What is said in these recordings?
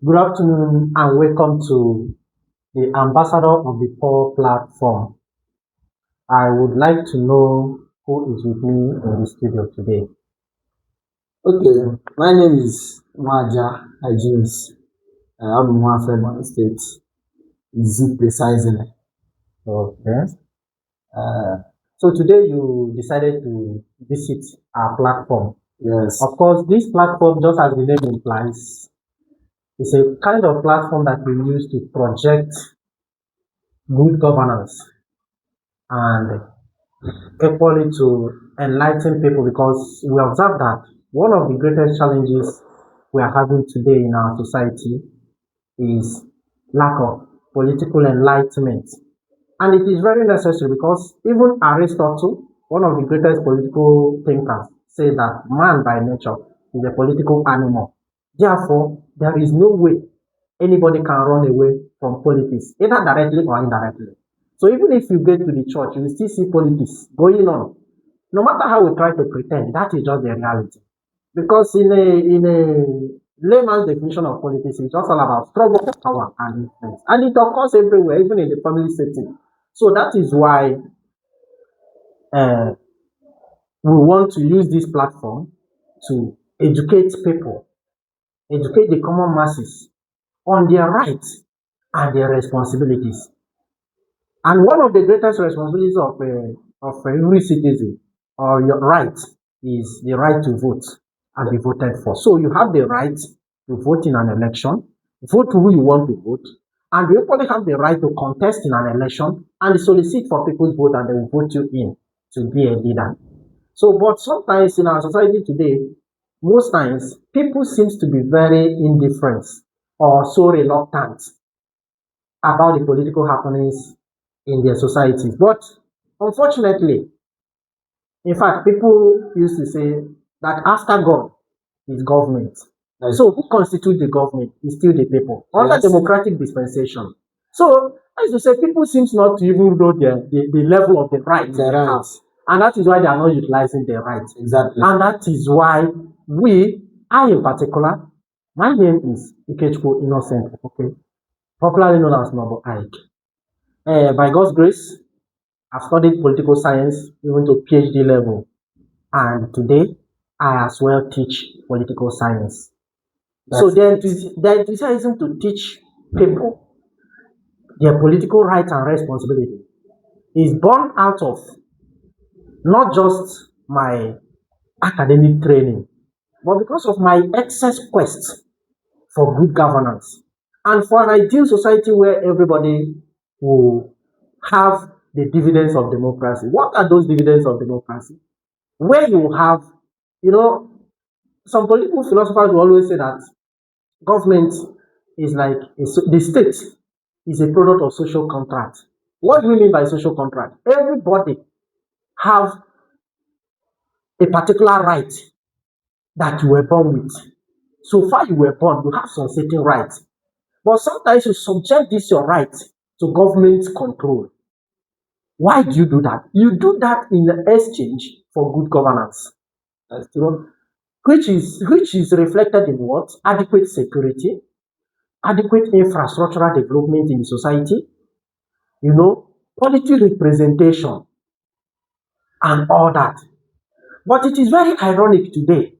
Good afternoon and welcome to the Ambassador of the Poor platform. I would like to know who is with me in the studio today. Okay, my name is Maja Hygienist. I'm one from my state, Izzi precisely. Okay. Uh, so today you decided to visit our platform. Yes, Of course, this platform, just as the name implies, is a kind of platform that we use to project good governance and equally to enlighten people because we observe that one of the greatest challenges we are having today in our society is lack of political enlightenment. And it is very necessary because even Aristotle, one of the greatest political thinkers, said that man by nature is a political animal. Therefore, there is no way anybody can run away from politics, either directly or indirectly. So even if you get to the church, you will still see politics going on. No matter how we try to pretend, that is just the reality. Because in a layman's definition of politics, it's just all about struggle for power and influence. And it occurs everywhere, even in the family setting. So that is why uh, we want to use this platform to educate people, educate the common masses on their rights and their responsibilities. And one of the greatest responsibilities of every citizen or your right is the right to vote and be voted for. So you have the right to vote in an election, vote who you want to vote, and you equally have the right to contest in an election and solicit for people's vote and they will vote you in to be a leader. So, but sometimes in our society today, most times people seems to be very indifferent or so reluctant about the political happenings in their societies. But unfortunately, in fact, people used to say that after God is government. yes, So who constitutes the government is still the people under yes, democratic dispensation. So as you say, people seems not to even know the level of the rights the they have. right, And that is why they are not utilizing their rights. exactly. And that is why I in particular, my name is Ikechukwu Innocent, okay, popularly known as Noble Ike. By God's grace, I've studied political science even to PhD level, and today I as well teach political science. So That's the enthusiasm to teach people their political rights and responsibility is born out of not just my academic training, but because of my excess quest for good governance and for an ideal society where everybody will have the dividends of democracy. What are those dividends of democracy? Where you have, you know, some political philosophers will always say that government is like the state is a product of social contract. What do we mean by social contract? Everybody have a particular right that you were born with. So far you were born, you have some certain rights. But sometimes you subject this your right to government control. Why do you do that? You do that in exchange for good governance. You know, which is reflected in what? Adequate security, adequate infrastructural development in society, quality representation and all that. But it is very ironic today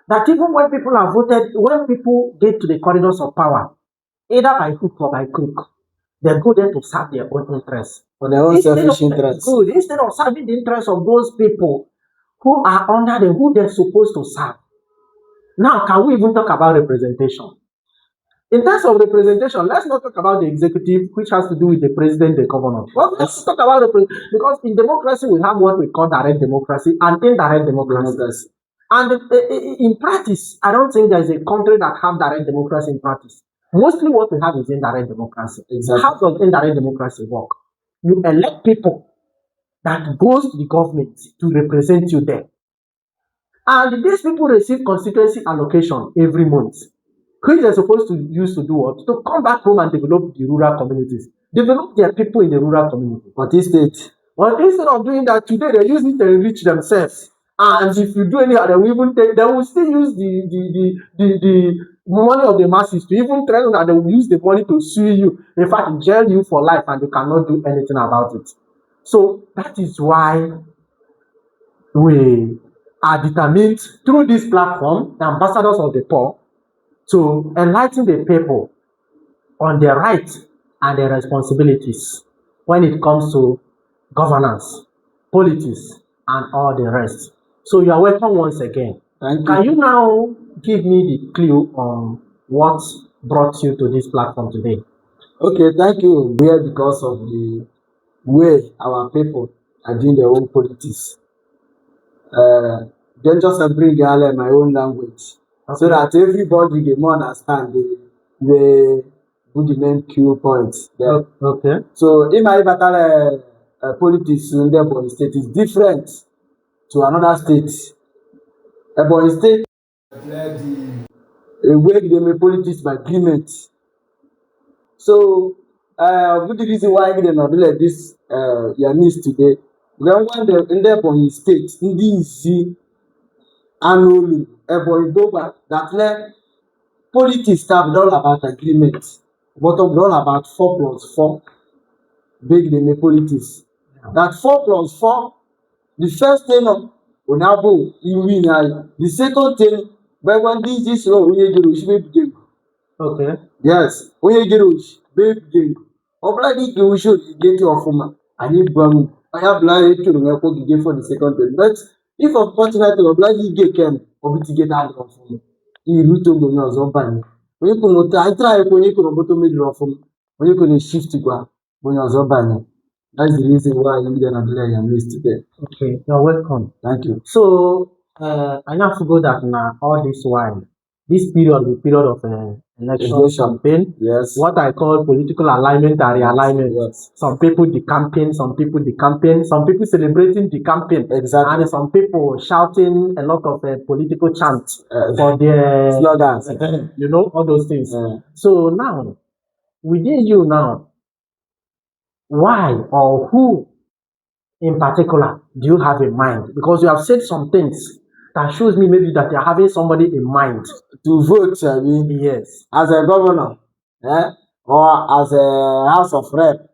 that even when people are voted, when people get to the corridors of power, either by hook or by crook, they go there to serve their own interests. for their own selfish interests. Good, instead of serving the interests of those people who are under them, who they're supposed to serve. Now, can we even talk about representation? In terms of representation, let's not talk about the executive, which has to do with the president, the governor. But let's talk about because in democracy we have what we call direct democracy and indirect democracy. And in practice, I don't think there's a country that have direct democracy in practice. Mostly what we have is indirect democracy. Exactly. How does indirect democracy work? You elect people that goes to the government to represent you there. And these people receive constituency allocation every month, which they're supposed to use to do what? To come back home and develop the rural communities, develop their people in the rural community. But instead, But instead of doing that, today they use it to enrich themselves. And if you do anyhow, they will still use money of the masses to even threaten that they will use the money to sue you. In fact, jail you for life and you cannot do anything about it. So that is why we are determined through this platform, the ambassadors of the poor, to enlighten the people on their rights and their responsibilities when it comes to governance, politics, and all the rest. So you are welcome once again. Thank Can you. you now give me the clue on what brought you to this platform today? Okay, thank you. We are here because of the way our people are doing their own politics. Then just bring in my own language so Okay. that everybody dey more understand the put the main cue points there. Okay. So in my battle politics in the Ebonyi state is different to another state. Ebonyi state a way they make politics by agreement. So good the reason why they not do like this your news today. Then when the in the Ebonyi state, ndị Izzi annually Ebonyi Boba that let politics start all about agreement, but all about 4+4 big they make politics. That 4+4, the first thing of Onabo you win, the second thing when this law onye jere oshi begin. Okay. Yes, onye jere oshi begin. Obla di ke oshi ogige ọfụma anyị gbanwe anya bla etu na ekwo gige for the second thing. But if unfortunately obla di ge kem obitige na adị ọfụma iru to go na ọzọ banye onye kwuru otu anyị try ekwe onye kwuru obodo mebiri ọfụma onye kwuru shift gwa onye ọzọ banye. That's the reason why you get a delay and miss today. Okay, you're welcome. Thank you. So I have to go that now all this while. This period, the period of election Election. campaign, Yes. what I call political alignment and realignment. Yes. Some people decamping, some people decamping, some people celebrating the campaign, Exactly. and some people shouting a lot of political chants for their slogans. you know, all those things. Yeah. So now, within you now, why or who in particular do you have in mind? Because you have said some things that shows me maybe that you're having somebody in mind. To vote, I mean, Yes. as a governor, or as a House of Rep,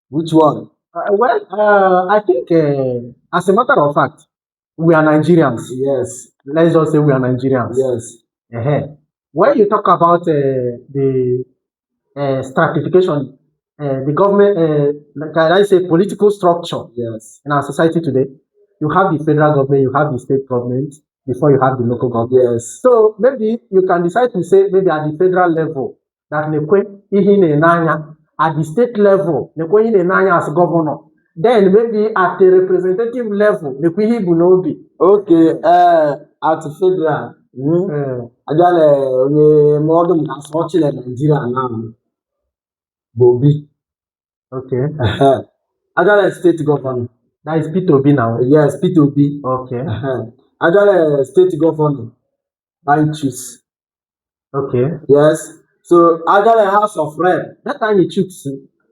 which one? I think, as a matter of fact, we are Nigerians. Yes. Let's just say we are Nigerians. Yes. When you talk about the stratification, the government, can I say political structure Yes. in our society today, you have the federal government, you have the state government, before you have the local government. Yes. So maybe you can decide to say maybe at the federal level that at the state level as governor. Then maybe at the representative level, Okay, at federal, ajale onye modern as much in Nigeria now. Bobby. Okay. Ajale state governor. That is P2B now. Yes, P2B. Okay. Ajale state governor. I choose. Okay. Yes. So Ajale House of Rep. That time you choose.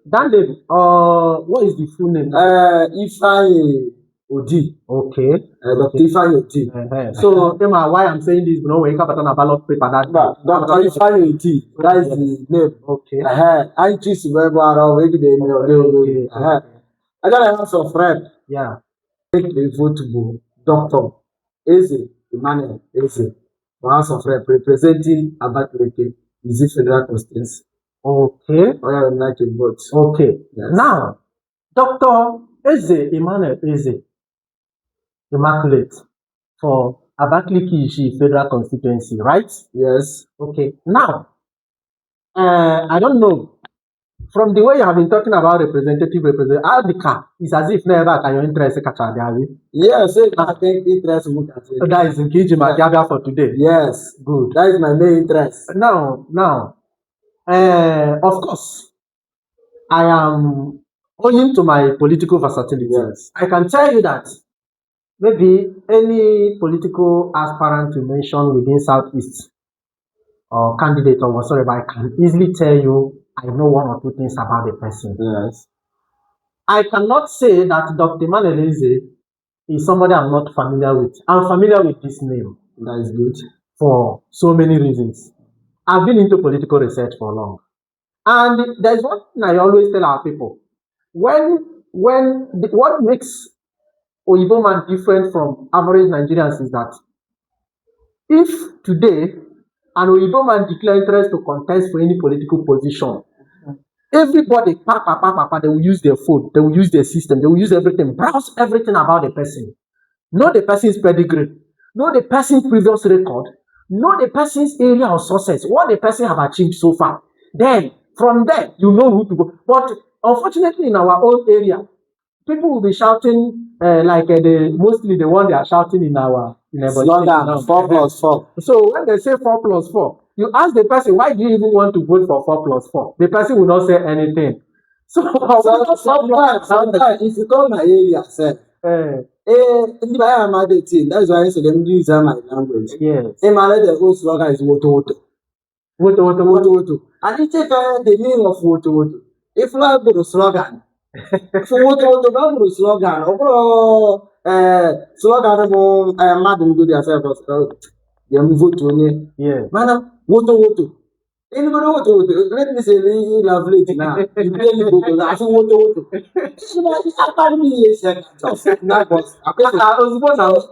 That name, what is the full name? Ifeanyi Odi. Okay. Dr. Ifeanyi Odi. So, why I'm saying this, when you have a ballot paper that Dr. Ifeanyi Odi. That is the name. Okay. I choose wherever around the Ajale House of Rep. Yeah. Make a vote to Dr. Ezeh, Emmanuel Ezeh, House of Rep representing Abakaliki, Izzi Federal Constituency. Okay. I would like to vote. Okay. Yes. Now, Dr. Ezeh, Emmanuel Ezeh, Immaculate, for Abakaliki Izzi Federal Constituency, right? Yes. Okay. Now, I don't know. From the way you have been talking about representative, Abika is as if never can your interest Yes, I think interest would have so that is engaging my Gabia for today. Yes. Good. That is my main interest. Now, of course, I am owing to my political versatility. Yes. I can tell you that maybe any political aspirant you mention within Southeast or candidate or whatsoever, I can easily tell you I know one or two things about the person. Yes. I cannot say that Dr. Emmanuel Ezeh is somebody I'm not familiar with. I'm familiar with this name. That is good. For so many reasons. I've been into political research for long. And there's one thing I always tell our people. What makes Oyibo man different from average Nigerians is that if today an Oyibo man declare interest to contest for any political position, everybody, they will use their phone, they will use their system, they will use everything, browse everything about the person, know the person's pedigree, know the person's previous record, know the person's area of success, what the person have achieved so far. Then from there, you know who to go. But unfortunately, in our own area, people will be shouting mostly the one they are shouting in our slogan 4+4. So when they say 4+4, you ask the person, why do you even want to vote for 4+4? The person will not say anything. So sometimes if you call my area, sir, ndị be anyị amadi tii, that's why I say them use my language. Yes. Emmanuel, the whole slogan is woto woto. Woto woto. And you take the meaning of woto woto. If you have the slogan, so woto woto, not the slogan. Overall, slogan mo madam go there say because dem vote only. Yeah. Madam, woto woto. Anybody woto woto? Let me say lovely now. You play me go. I say woto woto. It's about me a second. That was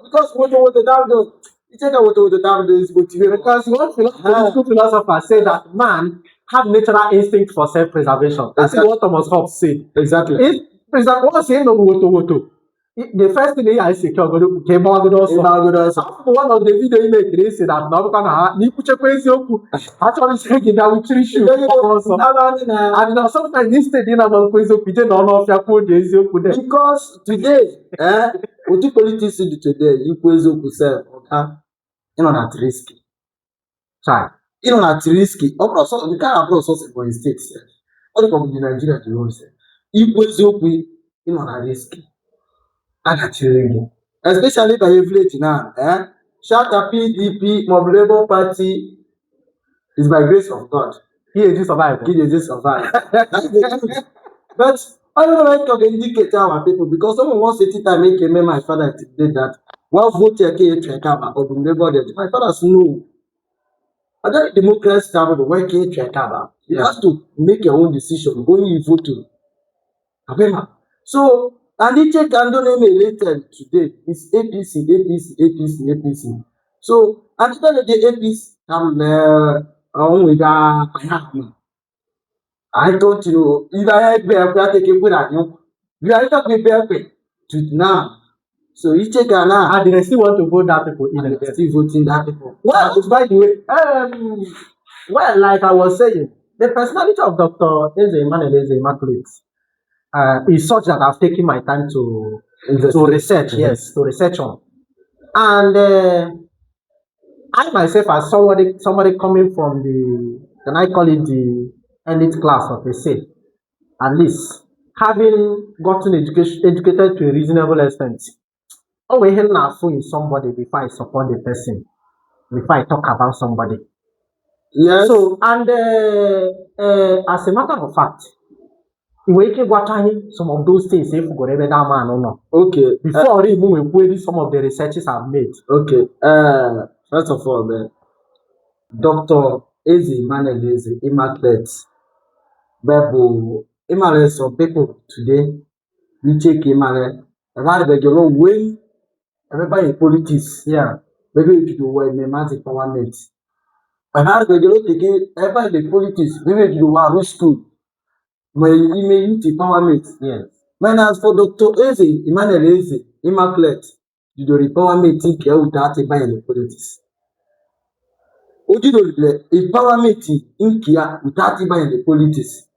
because woto down the. You take a woto down the is good to be Because one political philosopher said that man have natural instinct for self-preservation. That's what Thomas Hobbes said. exactly. If President was saying no woto, the first thing I say, came one of the video he made, they said that now you put your crazy actually saying that we treat you also. And now sometimes instead in our crazy picture, don't know if you're called because today, what the politics do today, you crazy yourself, okay? You know that's risky. Try. You know that's risky. Also, we can't approach us for mistakes. All the people in Nigeria to know say, you crazy you know that's risky. Especially by a village now, shout at PDP, Mob Labour Party is by grace of God. He just survived. That's the truth. But I don't like to indicate our people because someone wants to take time make my father did that. One vote here came to cover or my father said no. I don't democracy have the work here to cover. You have to make your own decision. Go you vote to. So and the check and don't name related today is APC. So and the APC on with I don't know if I had better take a good at you. You are not prepared to now. So you check now. And they still want to vote that people in. They're still voting that people. Well, by the way, well, like I was saying, the personality of Dr. Emmanuel is immaculate. Is such that I've taken my time to research, to research on. And I myself, as somebody coming from can I call it the elite class of Ezeh, at least having gotten educated to a reasonable extent, always in somebody before I support the person, before I talk about somebody. Yes. So, and as a matter of fact, some of those things if we go that man or not. Okay. Before we move, some of the researches I've made. Okay. First of all, Dr. Ezeh Emmanuel is immaculate. Bible Emmanuel, some people today, we check Emmanuel. About the girl when everybody in politics. Yeah. Maybe you do well, the man's empowerment. And how the girl taking everybody in politics, maybe you do well, school. When you may use empowerment. Yes. When as for Dr. Ezeh Emmanuel Ezeh immaculate, you do empowerment think you without a buy in politics. Ojú do empowerment in Kia without a buy in politics.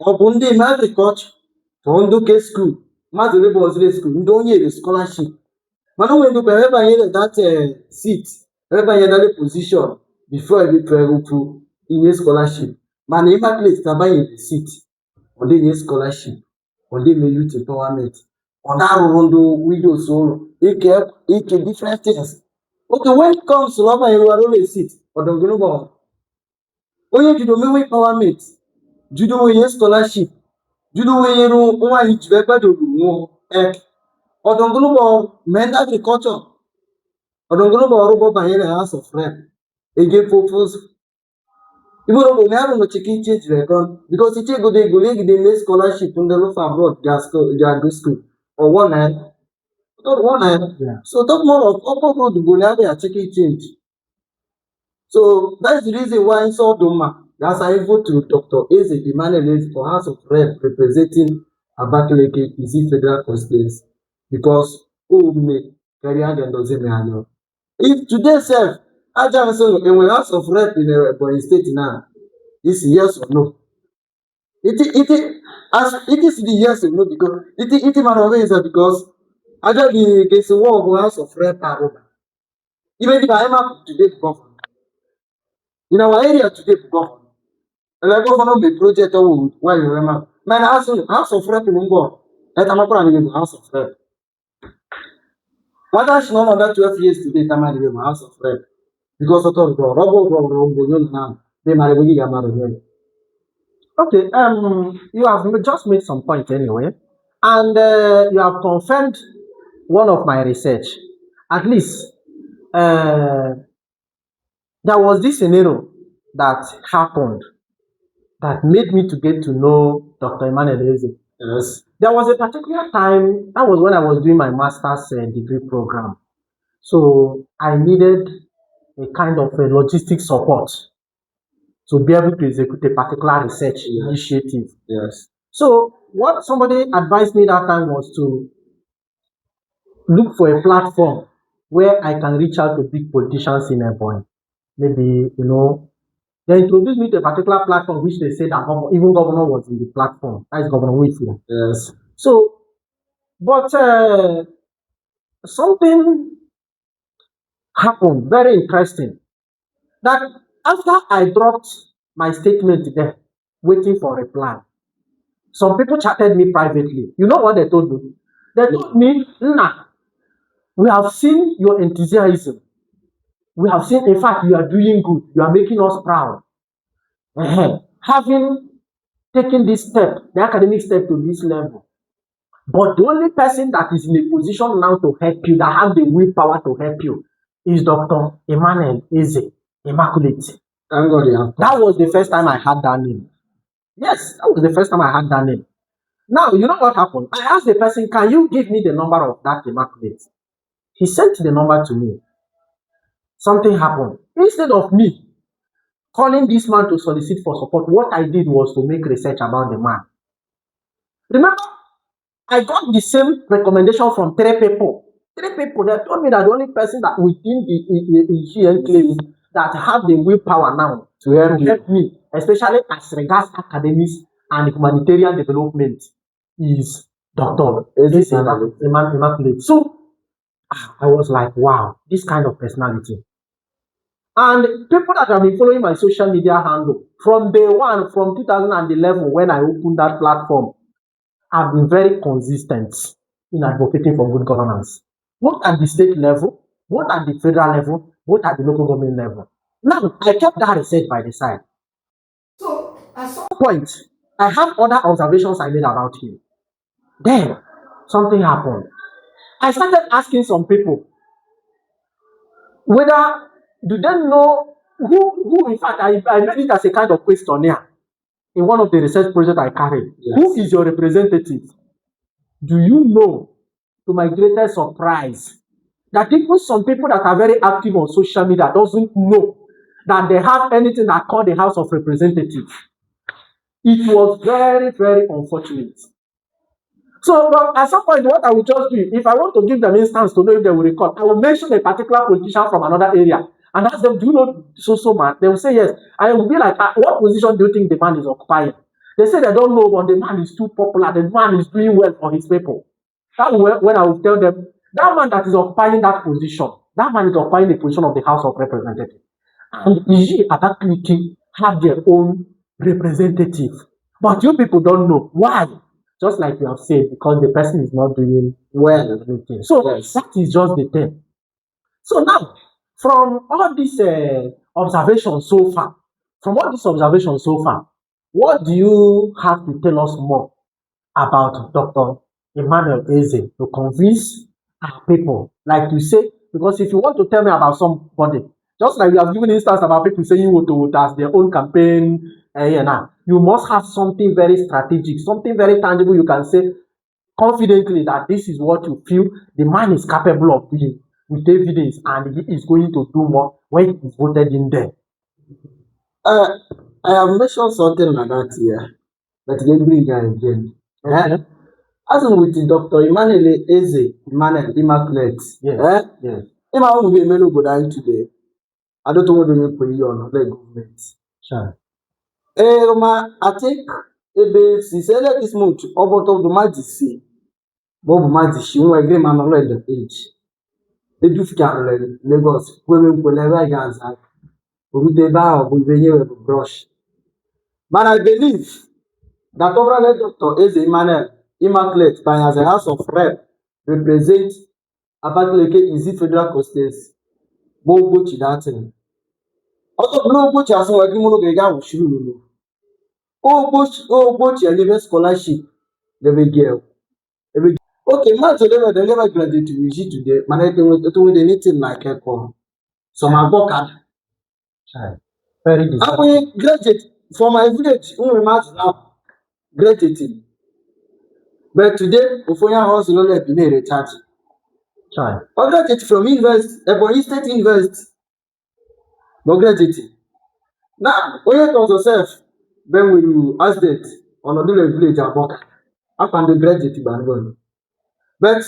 Upon the agriculture, for Ndoke school, Mazurebo was school, Ndonye the scholarship. But when you ever hear that seat, ever hear that position before every travel to in a scholarship, man immaculate to buy the seat. On the scholarship, on the youth empowerment, on that rondo widow so it different things. Okay, when it comes to love, you are always sit or don't go about. Oh, you do no empowerment, do you know your scholarship, do you know where you know why you better do more or don't go about men agriculture or don't go about robot by the house of rep. Again, purpose Even though we have no chicken change record because it go they make scholarship on the look abroad their good school or one hand. One hand. Yeah. So talk more of upper road go have a chicken change. So that's the reason why in Sodoma, that's I vote to Dr. Ezeh Emmanuel for House of Rep representing Abakaliki Izzi Federal Constituency because who may carry out and doesn't matter. If today self, Ajahn so in the House of Rep in a state now, is yes or no? It is the yes or no because it matter is because Ajahn the case war of House of Rep even if I am up today governor. In our area today governor. Like governor be project wood why you remember. Man house of rep in go. Let am put an house of rep. Whether she no under 12 years today tamani be house of rep. Because of the robo now. They marry we get married. Okay, you have just made some point anyway, and you have confirmed one of my research. At least uh, there was this scenario that happened that made me to get to know Dr. Emmanuel Ezeh. Yes. There was a particular time, that was when I was doing my master's degree program. So I needed a kind of a logistic support to be able to execute a particular research initiative. Yes. So what somebody advised me that time was to look for a platform where I can reach out to big politicians in Ebonyi. Maybe, they introduced me to a particular platform which they said that even governor was in the platform. That is Governor Whitfield. Yes. So, but something happened very interesting. That after I dropped my statement there, waiting for a reply, some people chatted me privately. You know what they told me? They told me, nah, we have seen your enthusiasm. We have seen, in fact, you are doing good. You are making us proud. Having taken this step, the academic step to this level. But the only person that is in a position now to help you, that has the willpower to help you, is Dr. Emmanuel Ezeh, Immaculate. Thank God you have That was the first time I had that name. Yes, that was the first time I had that name. Now, you know what happened? I asked the person, can you give me the number of that Immaculate? He sent the number to me. Something happened. Instead of me calling this man to solicit for support, what I did was to make research about the man. Remember, I got the same recommendation from three people. Three people that told me that the only person that within the enclave that have the willpower now to help me, especially as regards academics and humanitarian development, is Dr. Ezeh Immaculate. So I was like, wow, this kind of personality. And people that have been following my social media handle from day one, from 2011, when I opened that platform, have been very consistent in advocating for good governance, both at the state level, both at the federal level, both at the local government level. Now, I kept that research by the side. So, at some point, I have other observations I made about him. Then, something happened. I started asking some people whether do they know who in fact, I made it as a kind of questionnaire in one of the research projects I carried. Yes. Who is your representative? Do you know, to my greatest surprise, that even some people that are very active on social media doesn't know that they have anything that called the House of Representatives. It was very, very unfortunate. So, but at some point, what I will just do, if I want to give them instance to know if they will recall, I will mention a particular politician from another area and ask them, do you know so man? They will say yes. I will be like, what position do you think the man is occupying? They say they don't know, but the man is too popular. The man is doing well for his people. That when I will tell them, that man that is occupying that position, that man is occupying the position of the House of Representatives. And Izzi Abakaliki have their own representative. But you people don't know. Why? Just like you have said, because the person is not doing well and everything. So yes, that is just the thing. So now, from all these observations so far, what do you have to tell us more about Dr. Emmanuel Ezeh to convince our people? Like you say, because if you want to tell me about somebody, Just like we have given instance about people saying what as their own campaign, now you must have something very strategic, something very tangible. You can say confidently that this is what you feel the man is capable of doing with evidence, and he is going to do more when he is voted in there. Uh, I have mentioned something like that here, but they bring it again. Okay. As in with Dr. Emmanuel Ezeh, Emmanuel Immaculate. Yes. Yes. Ima who be melo go die today. I don't know what they pay you on the government. Sure. Roma, I think ebe si sele this month oboto do maji Bob maji shi won agree man on the age. They do fika Lagos, women ko lewa ganza. Orute ba obo ibenye we brush. But I believe that overall Dr. Ezeh Emmanuel Immaculate by as a House of Rep represent Abakaliki Izzi Federal Constituency. Gbogbo chi that thing. Ọtọ gbogbo chi asan wagi mo ga ga wushuru lulu. Ogbo chi eleve scholarship leve girl. Okay, man to them they never graduate to Izzi today. Man I think they anything like ekọ. Some abokad. Very disappointing. Apoye graduate for my village, we match now graduating. But today, Ofoya house no let be recharge. Sure. I graduate from university, Ebonyi State University. But graduating. Now, when you call yourself, when we you ask that on a village aboka, how can they graduate Bangon? But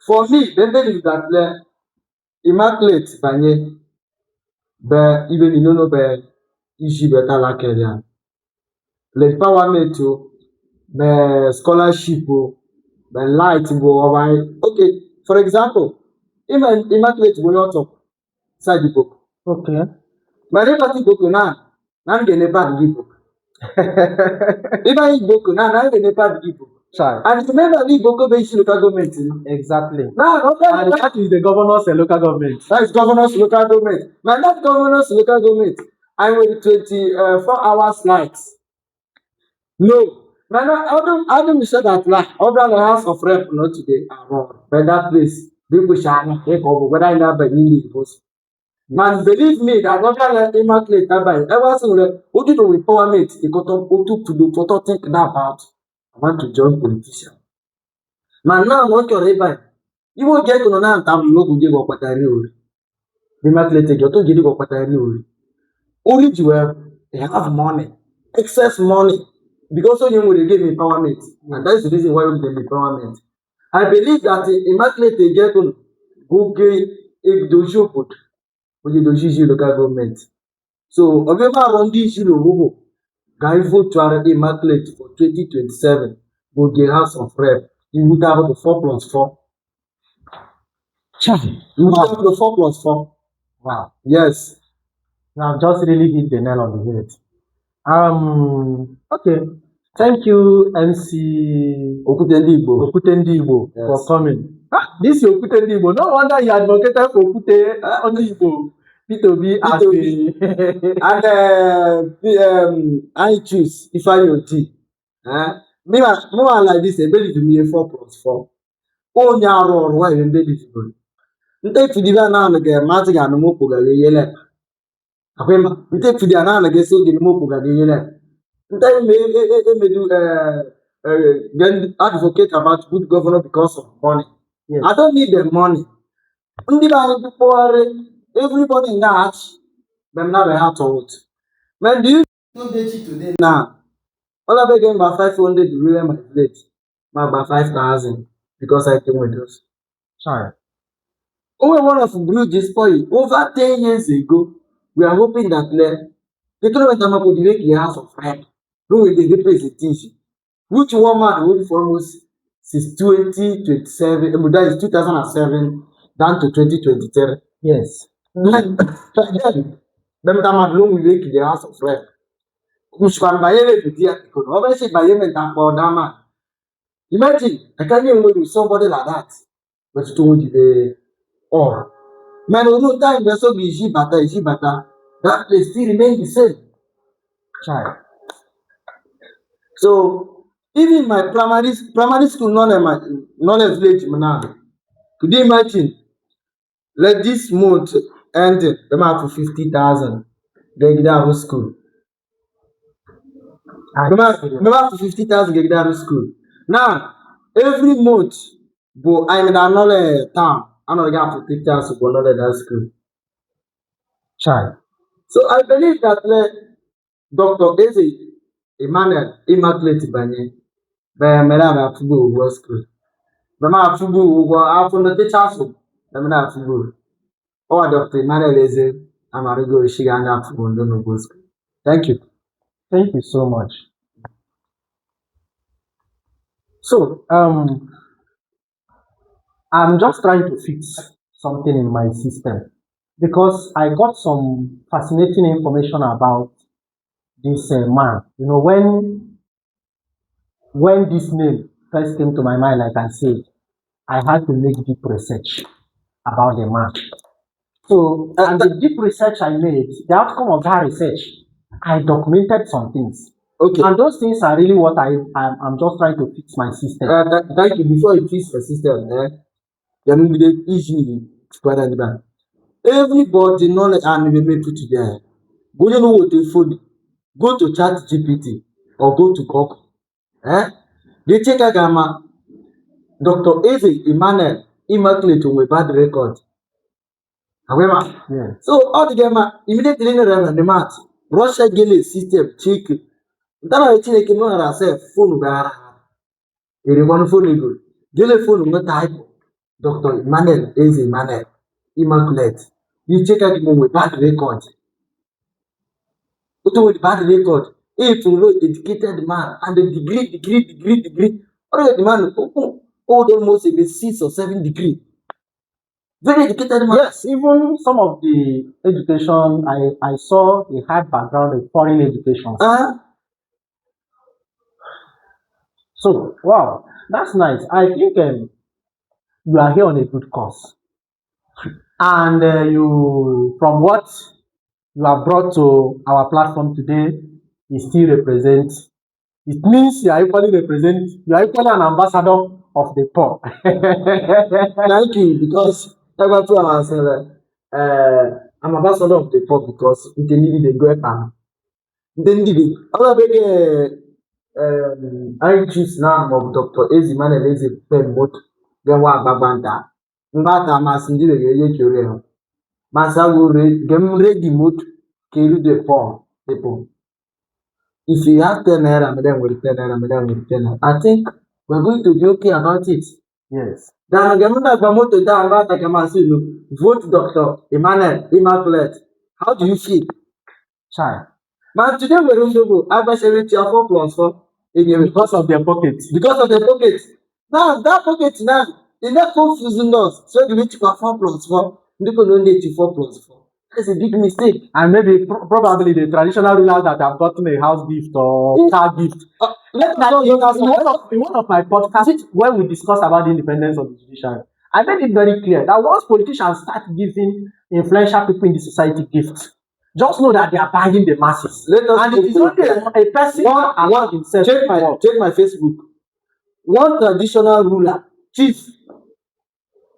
for me, they believe that immaculate banye, but even you know be issue better like area. The empowerment to the scholarship the light okay, for example, even immaculate will not talk side the book. Okay. But if I book now, I'm gonna bad give book. If I book now, I'm gonna bad give book. Sure. And remember, we book based local government. Exactly. Now, And that is the governor's local government. that is governor's local government. But that governor's local government, I'm with 24 hours nights. No. Now, how do we say that like other the house of rep not today around, but that place, people shall take over whether I know by me was. Man, believe me, that other the immaculate by ever single who did with empowerment, they got up to do photo think that about. I want to join politician. Man, now what your rabbi? You will get to know now time logo give up what I knew. Immaculate take your to give up what I knew. Only you have money, excess money. Because so you will give empowerment, and that's the reason why we give empowerment. I believe that the immaculate get on Google if dojo put with the dojo local government. So whatever around this you know, guy vote to our immaculate for 2027 will get House of Rep. You would have the 4+4. You would have the 4+4. Wow. Yes. Now just really hit the nail on the head. Okay. Thank you, MC Okutendi Igbo. Igbo, Yes. for coming. This is Okutendi Igbo. No wonder you advocated for Okute on Igbo. P2B as And I choose if I your T. Me like this, a belly to me a 4+4. Oh, nyaro or why a belly to go. Nte fidi ba na na ga mati ga no mopo ga yele. Akwema, nte fidi na na ga so gi no mopo ga yele. Me do then advocate about good governor because of money. Yes. I don't need the money. Ndi ba ni poor everybody in that them now they have to vote. Man, do you know the today now? All I beg them by 500 to really my plate. By 5,000 because I came with those. Sorry. Only one of blue this boy over 10 years ago. We are hoping that the government will make the house of rep. No will they representation. Which one man will for almost since 2027, that is 2007 down to 2023. Yes. Then, them time will make the house of rep. Which can buy it with the obviously buy him and for that man. Imagine, I can't even with somebody like that. But told you the or man, no time there's so be Jibata. That place still remain the same. Child. So even my primary school non village now. Could you imagine? Let this month and the man for 50,000. They get out of school. The man for 50,000 get out of school. Now, every month, but I'm in another town. Another guy for 50,000 for another that school. Child. So I believe that Dr. Ezeh Emmanuel Immaculate Banye, by Madame Afubu was school. The man Afubu was from the teachers. The man Afubu. Or Dr. Emmanuel Ezeh Amarigo Shiganda Afubu don't know school. Thank you. Thank you so much. So, I'm just trying to fix something in my system because I got some fascinating information about this man. You know, when this name first came to my mind, like I said, I had to make deep research about the man. So, and the deep research I made, the outcome of that research, I documented some things. Okay. And those things are really what I'm just trying to fix my system. Thank you. Before you fix the system, then we dey easy spread the back. Everybody knowledge and we may put together. Go you know what they phone. Go to Chat GPT or go to Google. They check a gamma. Dr. Ezeh Emmanuel Immaculate with bad record. However, Yeah. so all the gamma immediately in the mat. Russia Gele system check. Then I check no ourselves phone bara. One phone go. Gele phone no type. Dr. Emmanuel Ezeh Emmanuel Immaculate. You check out the with bad record. What with bad record? If you know educated man and the degree. Already the man hold almost a 6 or 7 degree. Very educated man. Yes, even some of the education I saw they had background in foreign education. So wow, that's nice. I think you are here on a good cause, and you from what you have brought to our platform today, you still represent. It means you are equally an ambassador of the poor. Thank you, because ever to ourselves, I'm ambassador of the poor because they need the great man. They need it. All of the I choose now of Dr. Ezeh Emmanuel Ezeh pen mot then wa babanda. Mbata masindi le ye chore. Masa go ready mot kill the poor people. If you have 10 naira, madam will 10 naira, madam will 10 naira. I think we're going to be okay about it. Yes. Then Gamunda Gamoto down about Kamasilu, vote Dr. Emmanuel Immaculate. How do you feel? Child. But today we're going to go. I was 4 plus 4 in your Because of their pockets. because of the pocket. Now that pocket now is not confusing us. So you need to 4 plus 4. People don't need to 4 plus 4. That's a big mistake. And maybe probably the traditional rulers that have gotten a house gift or car gift. Let us know In one of my podcasts, when we discuss about the independence of the judiciary, I made it very clear that once politicians start giving influential people in the society gifts, just know that they are buying the masses. And it is only a person allowed himself. Check my Facebook. One traditional ruler, chief,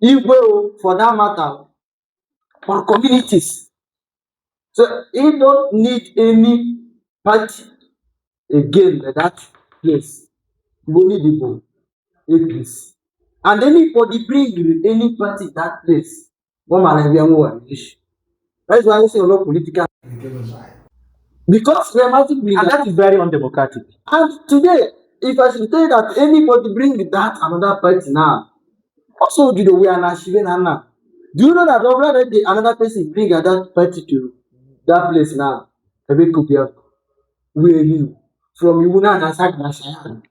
Igwe for that matter, for communities. So he don't need any party again at that place. Only the people, APC. And anybody bring any party that place, one man will one issue. That's why I say a lot of political. Because we are not bring And that is very undemocratic. And today, if I should tell you that anybody bring that another party now, also do the way and achieving now. Do you know that over the another person bring that party to that place now? A big copy of where you from you now as I can share.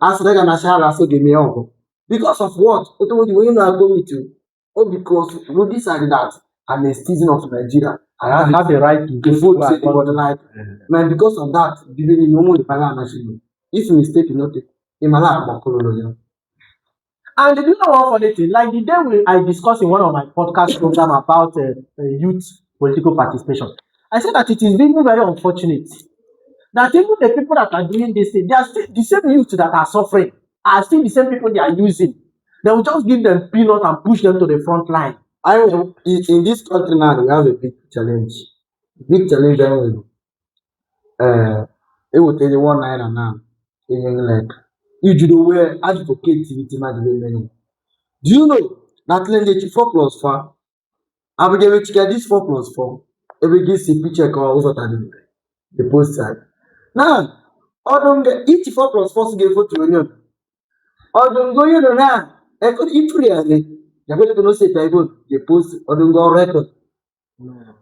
As I can share, so give me on. Because of what? What do you know going to? Oh, because we decided that I'm a citizen of Nigeria. I have the right to vote say the border life. And because of that, giving you no more the national. If you mistake, you not take in my life. And do you know one funny thing? Like the day I discussed in one of my podcast program about youth political participation, I said that it is really very unfortunate that even the people that are doing this thing, they are still the same youth that are suffering, are still the same people they are using. They will just give them peanuts and push them to the front line. in this country now we have a big challenge. Big challenge that it will tell you 1 naira now. Like you do where advocate with him. Do you know that lending 4+4? I will give it this 4+4. It will give a picture called the post side. Now, each 4+4 give vote to union. Odongo you know now. I could eat free. You're going to say the post Odongo record.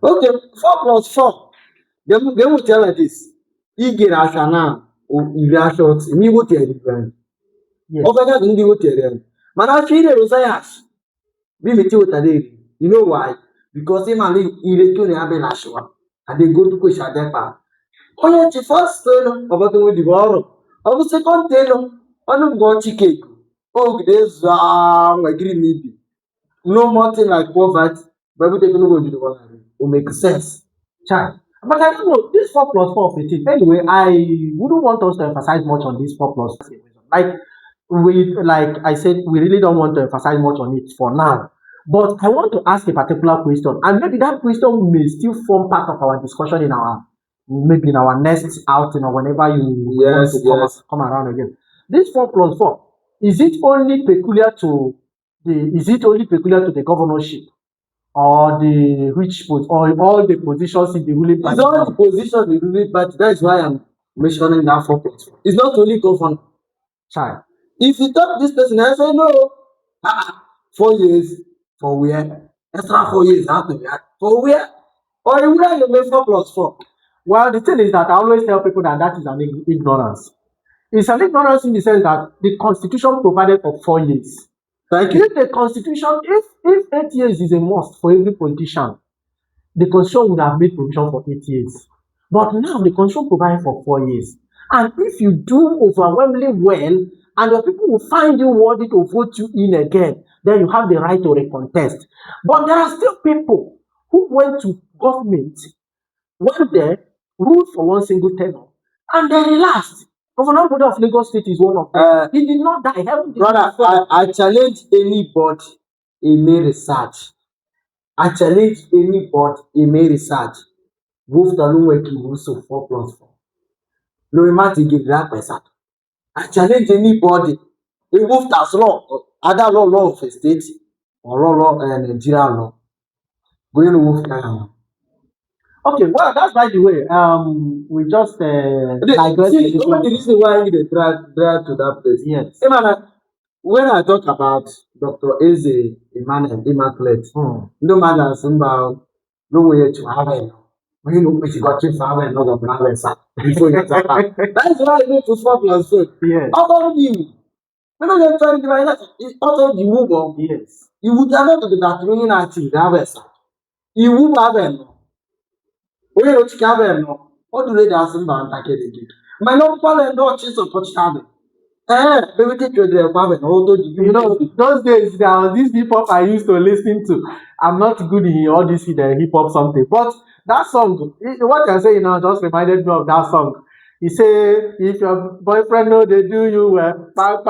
Okay, 4+4. They will tell like this. He get Ashana or Ivia shots. Me what you are. Over that, you what you are. Man, I feel it was a be with you today. You know why? Because him and he return have an ashwa. And they go to push at their part. Oh, yeah, first turn about the way the war. Of second turn, on go chicken. Oh, there's agree maybe. No more thing like poverty, but we take no go to the one. Will make sense. Chai. But I don't know, this 4+4 of it. Anyway, I wouldn't want us to emphasize much on this 4+4. Like I said, we really don't want to emphasize much on it for now. But I want to ask a particular question, and maybe that question may still form part of our discussion maybe in our next outing or whenever you want to come around again. This 4+4, is it only peculiar to the governorship or the rich post or all the positions in the ruling party? It's all the position in the ruling party. That is why I'm mentioning that 4+4. It's not only governor. Child. If you talk this person, I say no. 4 years for where? Extra 4 years after that. For where? Or you would have 4+4. Well, the thing is that I always tell people that is an ignorance. It's an ignorance in the sense that the Constitution provided for 4 years. Thank you. If the Constitution, if 8 years is a must for every politician, the Constitution would have made provision for 8 years. But now the Constitution provides for 4 years. And if you do overwhelmingly well, and the people will find you worthy to vote you in again, then you have the right to recontest. But there are still people who went to government, went there, ruled for one single tenure, and then relaxed. Governor Bodo of Lagos State is one of them. He did not die. Brother, I challenge anybody in my research. I challenge anybody in my research. Wolf Talunweki Wuso 4+4. No matter give that person. I challenge anybody. A wolf that's law, either law of a state or law Nigeria law. Going to wolf can. Okay, well, that's by the way. We just digress. See, the reason why you drive to that place. Yes. Emmanuel, when I talk about Dr. Ezeh, Emmanuel, Immaculate, no matter about no way to have it. When you know which got you for having another plan, that's why I go to 4+4. Yes. Although you, when I try to divide that, although you move on, yes, you would have to be that winning acting, you would have it. When you have it, what do they ask about again? My no problem, no chance of touching. Maybe take your department. Although you know, those days there was this hip hop I used to listen to. I'm not good in all this hip hop something, but that song, what you're saying now, just reminded me of that song. He say, if your boyfriend know they do you well, back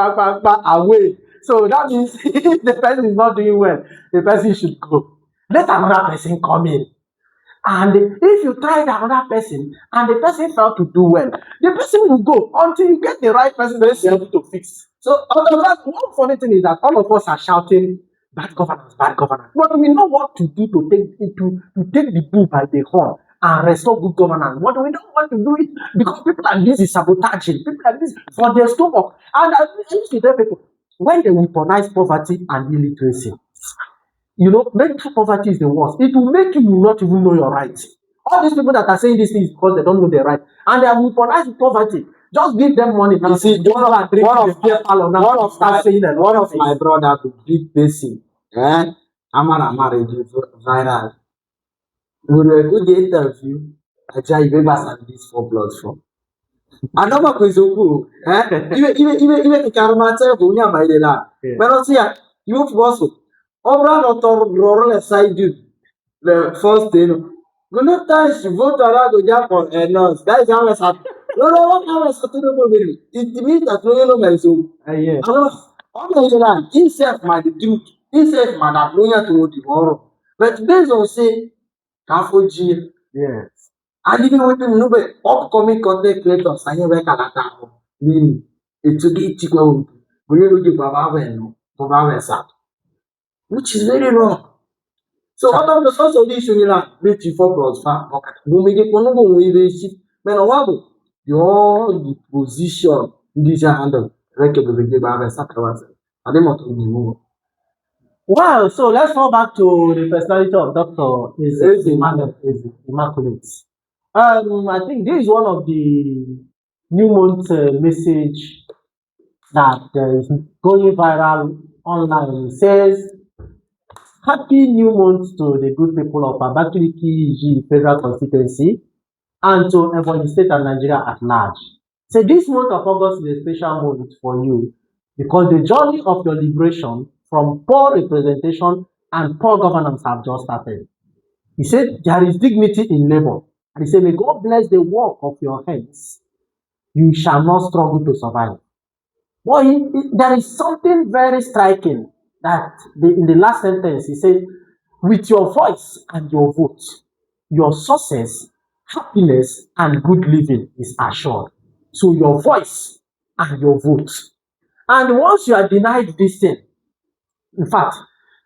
away. So that means if the person is not doing well, the person should go. Let another person come in. And if you tried another person and the person failed to do well, the person will go until you get the right person that is able to fix. So one funny thing is that all of us are shouting bad governance, bad governance. But we know what to do to take the bull by the horn and restore good governance. But we don't want to do it because people are busy sabotaging, people are busy for their stomach. And I used to tell people, when they weaponize poverty and illiteracy, you know, mental poverty is the worst. It will make you not even know your rights. All these people that are saying these things because they don't know their right, and they are weaponized poverty. Just give them money. You see, one of my brother to big person, Amara married viral. We were good interview. I tell you, this 4+4. I know my Kwizoku, even the Karamata, Bunya by the land. But see, you also. Obra Rotor side you the first thing. Good no time to vote around the gap on nurse. That is how I said. No, what I was to do. It means that no, my soul. Yeah. On the land, himself, my truth. He said, Madam, no, you to the horror. But based on say, Kafoji, Yes. and even with him, no, but upcoming content creators, I never can attack. Meaning, it's to get chicken. We will give Baba Sat, which is very wrong. So, out of the source of this, you know, make you focus. We make it one of we see. Men, the position this handle. Record the Baba Sat. I don't want to move. Wow, so let's go back to the personality of Dr. Emmanuel Immaculate. I think this is one of the new month message that is going viral online. It says, Happy New Month to the good people of Abakaliki Izzi Federal Constituency and to Ebonyi State and Nigeria at large. So this month of August is a special month for you because the journey of your liberation from poor representation and poor governance have just started. He said there is dignity in labor. And he said, may God bless the work of your hands. You shall not struggle to survive. Well, there is something very striking that in the last sentence, he said, with your voice and your vote, your success, happiness, and good living is assured. So your voice and your vote. And once you are denied this thing, in fact,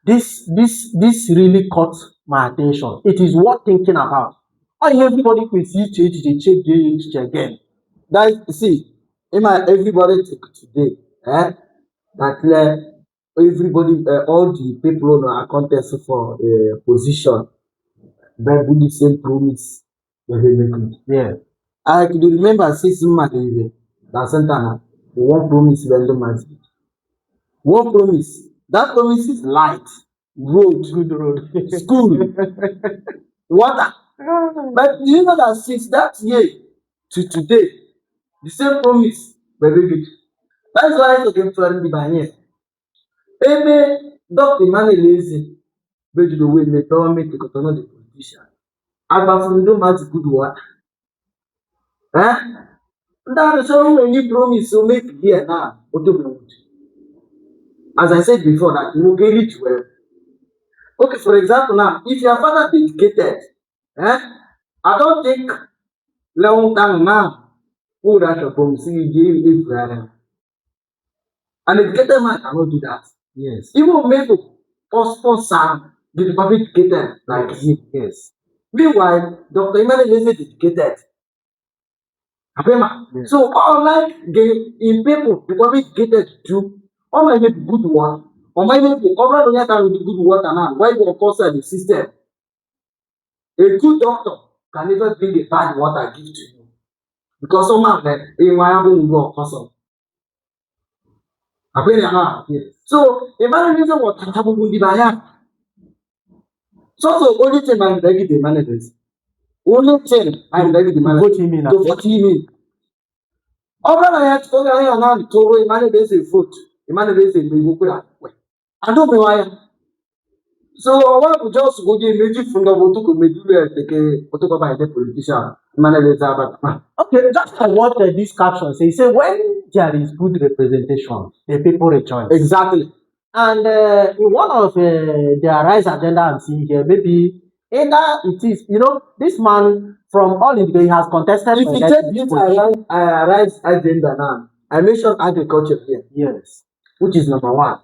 this really caught my attention. It is worth thinking about. And everybody will see change again. That see, everybody today, that everybody, all the people who are contesting for a position, Bible the same promise that they make. Yeah. I could remember 6 months ago, that Santana, one promise very much. One promise. That promise is light, road, Good road. school, water. But do you know that since that year to today, the same promise, very good. That's why I can tell you by here. Ebe Dr. Emmanuel Ezeh, but the way me tell me to continue the politician. Agbafun don't match good water. That is how many promise to make here now. As I said before, that you will get it well. Okay, for example, now, if your father dedicated, I don't think long time now, who that your promise you give Israel. An educated man cannot do that. Yes. Even maybe sponsor the public educated like him. Yes. Meanwhile, Dr. Emmanuel is educated. Yes. So, unlike in people, the public educated too, all my good one, or my maybe over the time with the good water now, why you oppose the system? A good doctor can never bring a bad water give to you. Because someone like a go person. Yes. So Emmanuel what happened with the buyer. So the only thing I'm begging the managers. Only thing I'm begging the managers to vote him in. Over I had to go ahead and to Emmanuel is a vote. Emmanuel is a Mugura. I don't know why. So I want to just go get major from the vote to make you take by the politician. Emmanuel is about. Okay, just what this caption says. He said, when there is good representation, the people rejoice. Exactly. And in one of their rise agenda I'm seeing here, maybe either it is, this man from all in he has contested. If you take this rise agenda now, I mentioned agriculture here. Yes. Which is number one.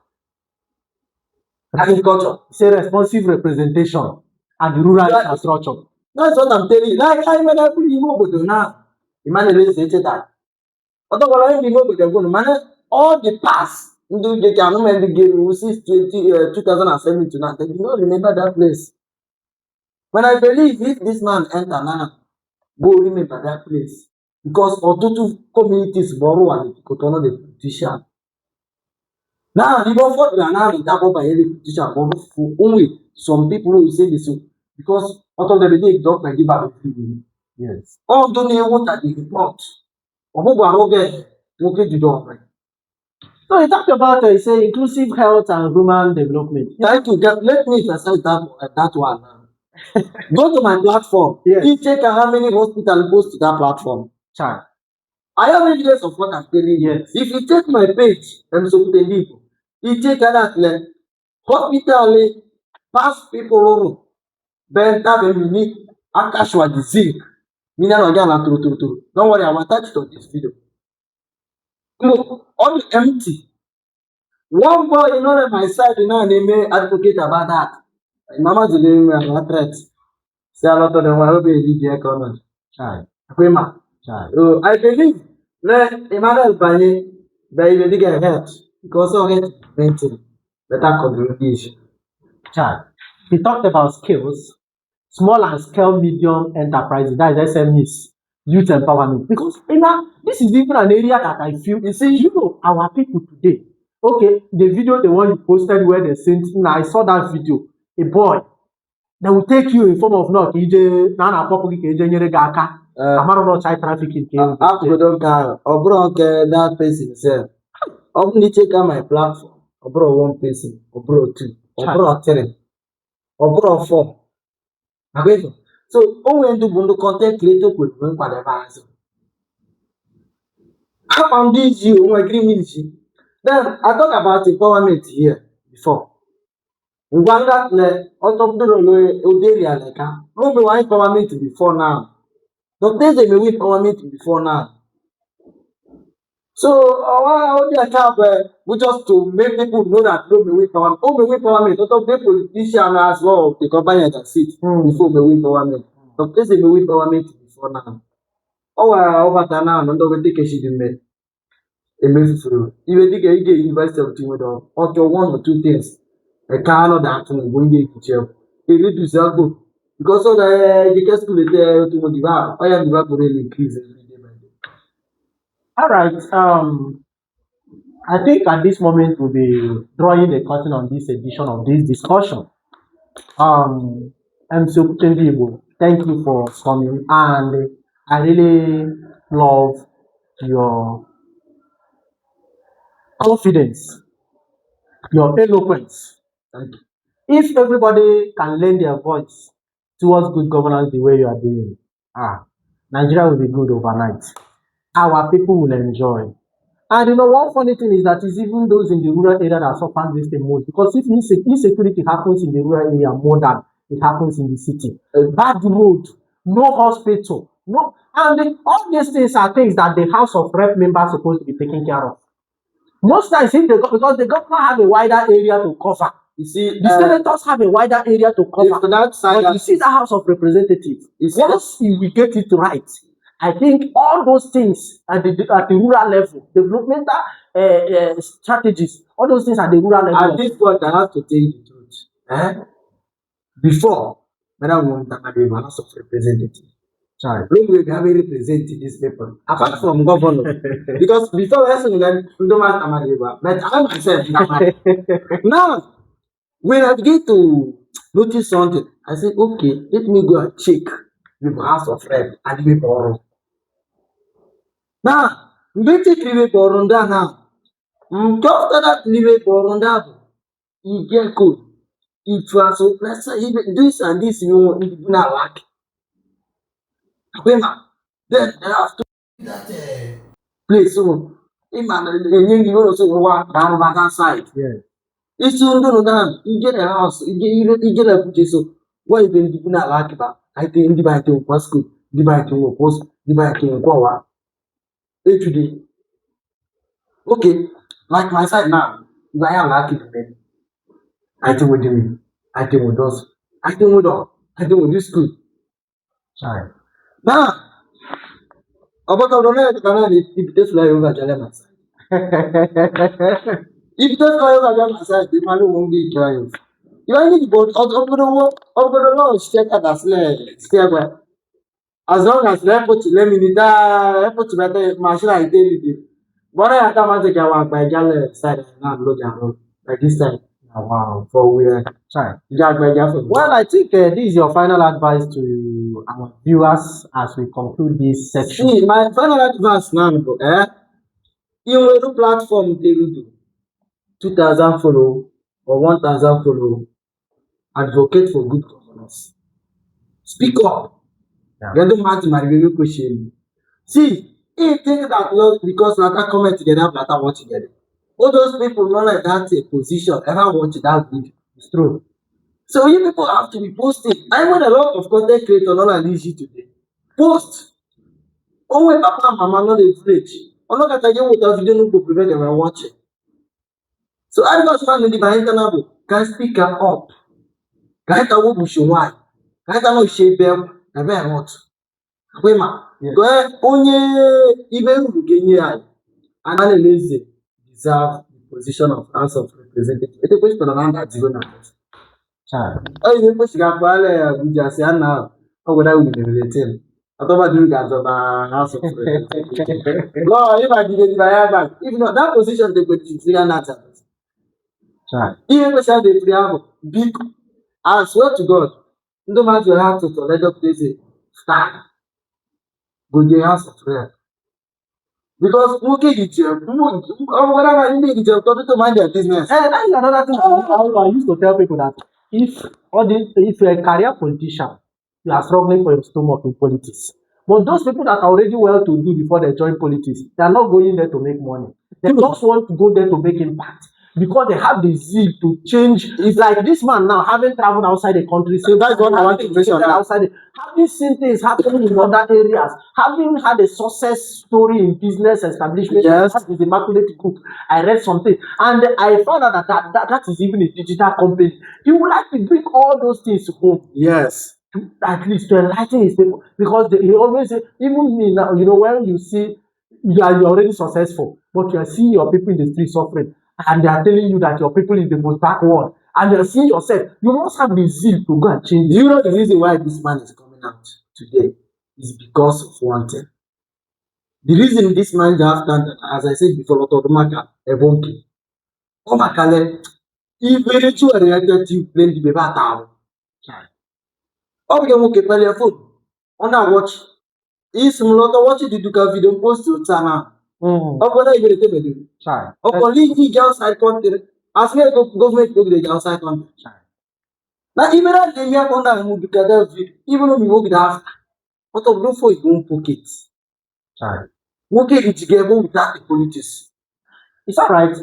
Agriculture. Say responsive representation and rural infrastructure. That's what I'm telling you. Like I when I put him over now. Emmanuel is that. Otherwise, you know, all the past. They can remember the game since 2007 to now. They do not remember that place. When I believe if this man enter now, go remember that place. Because Otutu communities borrow and the politician. Now, the comfort we are now in that by every politician, but for only some people who say this because out of the day, don't give back the Yes. all don't know what are the report. Or who are okay, okay to do. So he talked about say inclusive health and human development. Thank you. Let me emphasize that one now. Go to my platform. Yes. You check how many hospitals post to that platform. Child. I have evidence of what I'm telling you. Yes. If you take my page, I'm so people. You take that hospital pass people benta be mini akashwa the zinc. Mina no get na true. Don't worry, I will attach it on this video. Look, all empty. One boy, my side, they may advocate about that. Mama is doing me a threat. Say a lot of them will be in the economy. Child. So I believe that Emmanuel Banye, they will get hurt because of it, mental, better communication. Child. He talked about skills, small and scale medium enterprises, that is SMEs, youth empowerment. Because this is even an area that I feel, our people today. Okay, the video, the one you posted where they sent, I saw that video. A boy, they will take you in form of not Nana Popular Gaka, Amaro child trafficking. After that person said, only check out my platform. Obro one person, Obro two, Obro three, Obro four. So, when do Bundo content creator could run by the answer. I found this you, my green. Then I talk about empowerment here before. Uganda ọtọpụtara oderi aleka no be one empowerment before now. But there's a way empowerment before now. So all the account we just to make people know that no be empowerment. Oh, be empowerment. Lot of the politicians as well the company that sit before be empowerment. But there's a way empowerment before now. Over now, no go take she dey make. Emefuru. Even the University of Timodo, or one or two things. A car that going to jail. They need to sell good. Because of the school is there to motivate. I am the will increase every day by day. All right. I think at this moment we'll be drawing the curtain on this edition of this discussion. MC Okuntendibo, thank you for coming, and I really love your confidence, your eloquence. Thank you. If everybody can lend their voice towards good governance the way you are doing, Nigeria will be good overnight. Our people will enjoy. And one funny thing is that it's even those in the rural area that suffer this the most. Because if insecurity happens in the rural area more than it happens in the city, a bad road, no hospital, and all these things are things that the House of Rep members are supposed to be taking care of. Most times, because the government have a wider area to cover. You see, the senators have a wider area to cover. But you see the House of Representatives, once we get it right, I think all those things at the rural level, developmental strategies, all those things at the rural level. At this point, I have to tell you the truth. Before, Madam Wontamade, House of Representatives, when we have represented these people, apart from governor, because before I said that we don't have Tamadeva, but I myself, now, when I get to notice something, I say, okay, let me go and check with House of Rep and we borrow. Now, we take Live Borunda now. After that Live Borunda, you get good. It was so, let's say, this and this, you want not like. Then I have to that place. So, you also down by that side. Yeah. It's down. You get a house, you get a purchase. So, what even people not like about? I think the buy to was good, the buy to post, the buy to go. Today. Okay, like my side now, if I am lucky to them, I think with me, I think with us, I think with all, I think with this school. Sorry. Now, Abakaliki, if they fly over Jalamas. If they fly over Jalamas, the man won't be crying. You only need both over the law, check at a stairway. As long as they put let me put better machine I tell you. But I come take our by Jala side and look at like this time. Wow. For we are Sorry. Well, I think this is your final advice to our viewers as we conclude this section. See, my final advice now, you will do platform they will do 2,000 follow or 1,000 follow. Advocate for good governance. Speak up. You don't have to my review question. See, if think that Lord because Lata comment together, Lata work together. all those people not like that position ever watch that video. It's true. So you people have to be posting. I want a lot of content creators not like Izzi today. Post. Only papa and mama not dey preach. Ono kata get what video no go prevent them from watching. So I just want to be my internal can speak up. Can I wo bushu why? Can I no shape them? Na be what? Wema. Go onye ibe uru genye ai. And Ezeh deserve the position of House of Representatives. Ete question na that zero na. Oh, you push Gakwale Abuja say now. How would I win the relative? I thought about doing that on House of Representatives. No, if I did it by back, if not that position they could figure that out. Even if they have big, I swear to God, no matter how to let up this start. Go to House of Representatives. Because whatever you need to mind their business. And that's another thing I used to tell people that if you're a career politician, you are struggling for your stomach in politics. But those people that are already well to do before they join politics, they are not going there to make money. They just want to go there to make impact. Because they have the zeal to change. It's like this man now, having traveled outside the country, so that's what I want to mention. Having seen things happening in other areas, having had a success story in business establishment, yes, that is immaculate cook. I read something, and I found out that is even a digital company. He would like to bring all those things home. Yes. At least to enlighten his people, because he always say, even me now, when you see you're already successful, but you are seeing your people in the street suffering. And they are telling you that your people is the most backward, and you're seeing yourself, you must have the zeal to go and change. Do you know the reason why this man is coming out today is because of one thing. The reason this man has done, as I said before, Otomaka, Ebonki, Omakale, even you are reacted to playing the baby. Okay, okay, play your phone. On our watch. Is Muloto watching the Duka video post to Tana. What you going to do? Police outside country. As well, government go to the outside country. Now, even if they have on that move together, even if we work it after, what of no for his own pockets? Working it together without the politics. It's all right.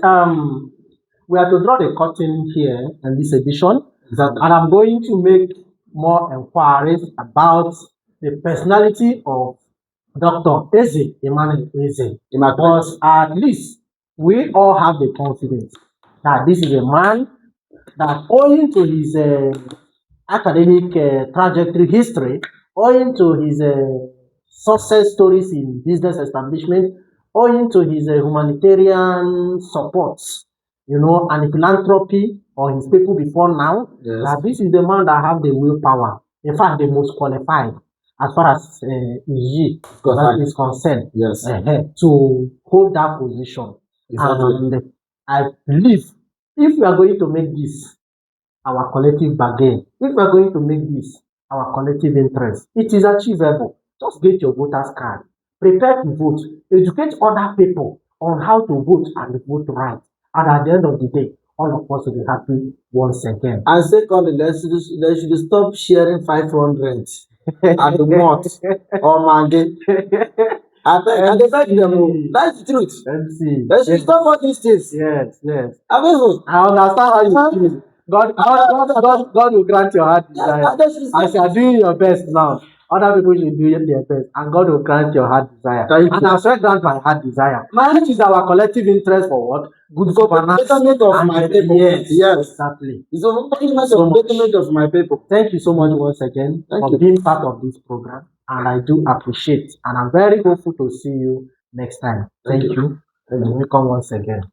We have to draw the curtain here in this edition, and I'm going to make more inquiries about the personality of Dr. Ezeh, Emmanuel Ezeh, because at least we all have the confidence that this is a man that, owing to his academic trajectory history, owing to his success stories in business establishment, owing to his humanitarian support, and philanthropy on his people before now, that this is the man that have the willpower. In fact, the most qualified as far as Izzi is concerned, to hold that position. And I believe if we are going to make this our collective bargain, if we are going to make this our collective interest, it is achievable. Just get your voter's card, prepare to vote, educate other people on how to vote and vote right. And at the end of the day, all of us will be happy once again. And secondly, they should stop sharing 500 at the month or Maggie. And they beg them. That's the truth. Let's see. They should stop all these things. Yes. I understand how you feel. God will grant your heart desire. As you are doing your best now, other people should do their best, and God will grant your heart desire. And I shall grant my heart desire. Which is our collective interest for what? Good governance. Betterment of my people. Yes, exactly. It's a betterment of my people. Thank you so much once again for being part of this program, and I do appreciate, and I'm very hopeful to see you next time. Thank you. And welcome once again.